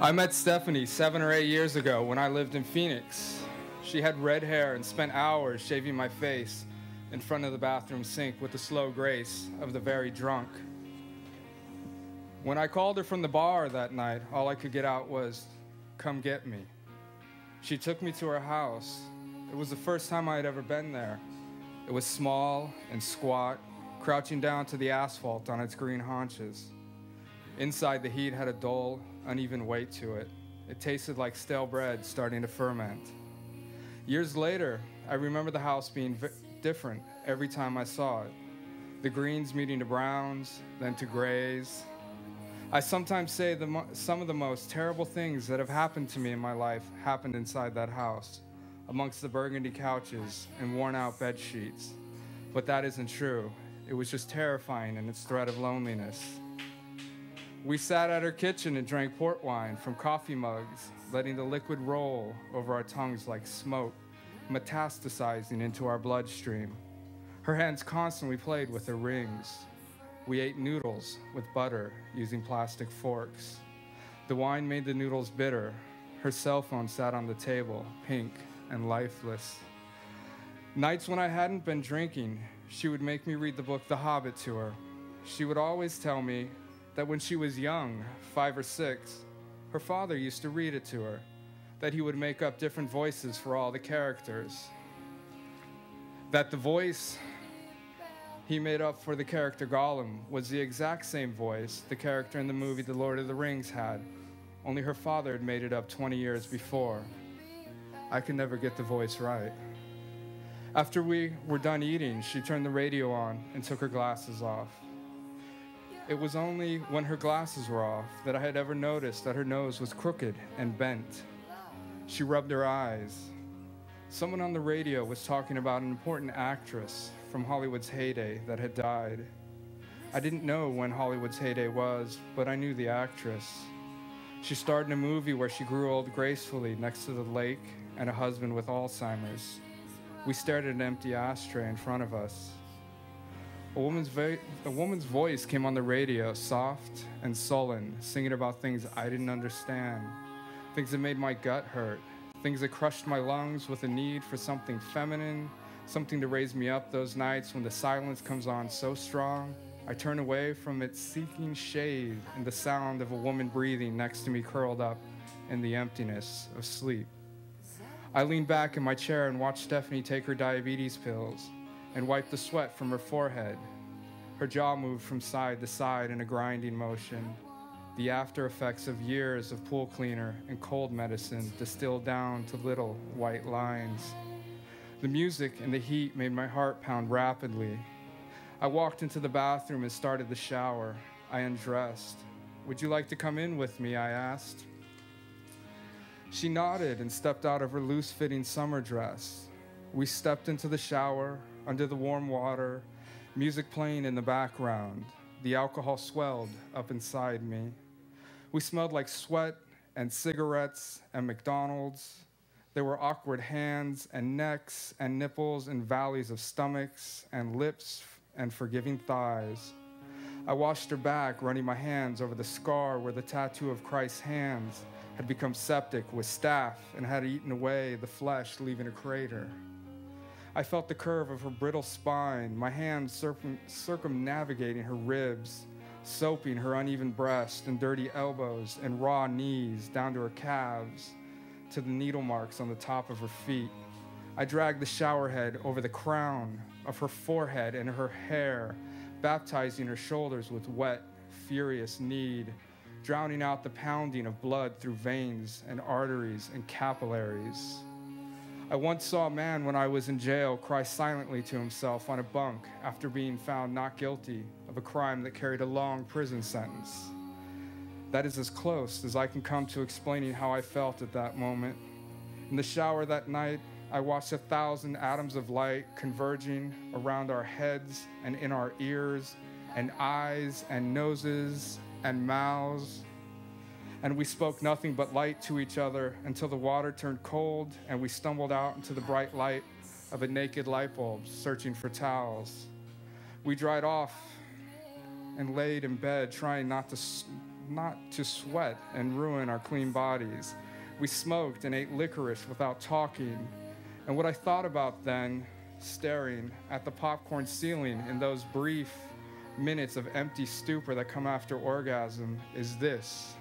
I met Stephanie 7 or 8 years ago when I lived in Phoenix. She had red hair and spent hours shaving my face in front of the bathroom sink with the slow grace of the very drunk. When I called her from the bar that night, all I could get out was, "Come get me." She took me to her house. It was the first time I had ever been there. It was small and squat, crouching down to the asphalt on its green haunches. Inside, the heat had a dull, uneven weight to it. It tasted like stale bread starting to ferment. Years later, I remember the house being different every time I saw it. The greens meeting the browns, then to grays. I sometimes say some of the most terrible things that have happened to me in my life happened inside that house, amongst the burgundy couches and worn-out bed sheets. But that isn't true. It was just terrifying in its threat of loneliness. We sat at her kitchen and drank port wine from coffee mugs, letting the liquid roll over our tongues like smoke, metastasizing into our bloodstream. Her hands constantly played with her rings. We ate noodles with butter using plastic forks. The wine made the noodles bitter. Her cell phone sat on the table, pink and lifeless. Nights when I hadn't been drinking, she would make me read the book The Hobbit to her. She would always tell me that when she was young, 5 or 6, her father used to read it to her, that he would make up different voices for all the characters, that the voice he made up for the character Gollum was the exact same voice the character in the movie The Lord of the Rings had, only her father had made it up 20 years before. I could never get the voice right. After we were done eating, she turned the radio on and took her glasses off. It was only when her glasses were off that I had ever noticed that her nose was crooked and bent. She rubbed her eyes. Someone on the radio was talking about an important actress from Hollywood's heyday that had died. I didn't know when Hollywood's heyday was, but I knew the actress. She starred in a movie where she grew old gracefully next to the lake and a husband with Alzheimer's. We stared at an empty ashtray in front of us. A woman's voice came on the radio, soft and sullen, singing about things I didn't understand, things that made my gut hurt, things that crushed my lungs with a need for something feminine, something to raise me up those nights when the silence comes on so strong, I turn away from it seeking shade and the sound of a woman breathing next to me curled up in the emptiness of sleep. I leaned back in my chair and watched Stephanie take her diabetes pills and wipe the sweat from her forehead. Her jaw moved from side to side in a grinding motion, the after effects of years of pool cleaner and cold medicine distilled down to little white lines. The music and the heat made my heart pound rapidly. I walked into the bathroom and started the shower. I undressed. "Would you like to come in with me?" I asked. She nodded and stepped out of her loose-fitting summer dress. We stepped into the shower, under the warm water, music playing in the background. The alcohol swelled up inside me. We smelled like sweat and cigarettes and McDonald's. There were awkward hands and necks and nipples and valleys of stomachs and lips and forgiving thighs. I washed her back, running my hands over the scar where the tattoo of Christ's hands had become septic with staph and had eaten away the flesh, leaving a crater. I felt the curve of her brittle spine, my hands circumnavigating her ribs, soaping her uneven breast and dirty elbows and raw knees down to her calves, to the needle marks on the top of her feet. I dragged the shower head over the crown of her forehead and her hair, baptizing her shoulders with wet, furious need, drowning out the pounding of blood through veins and arteries and capillaries. I once saw a man when I was in jail cry silently to himself on a bunk after being found not guilty of a crime that carried a long prison sentence. That is as close as I can come to explaining how I felt at that moment. In the shower that night, I watched 1,000 atoms of light converging around our heads and in our ears and eyes and noses and mouths. And we spoke nothing but light to each other until the water turned cold and we stumbled out into the bright light of a naked light bulb, searching for towels. We dried off and laid in bed, trying not to not to sweat and ruin our clean bodies. We smoked and ate licorice without talking. And what I thought about then, staring at the popcorn ceiling in those brief minutes of empty stupor that come after orgasm, is this: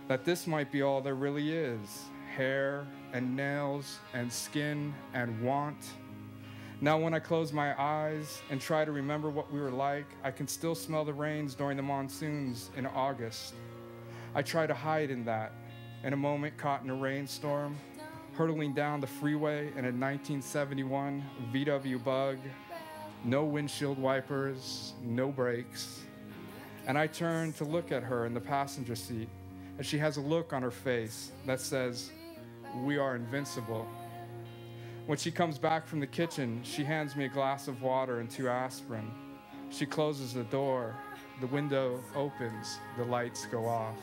that this might be all there really is: hair and nails and skin and want. Now when I close my eyes and try to remember what we were like, I can still smell the rains during the monsoons in August. I try to hide in that, in a moment caught in a rainstorm, hurtling down the freeway in a 1971 VW Bug, no windshield wipers, no brakes. And I turn to look at her in the passenger seat, and she has a look on her face that says, "We are invincible." When she comes back from the kitchen, she hands me a glass of water and 2 aspirin. She closes the door, the window opens, the lights go off.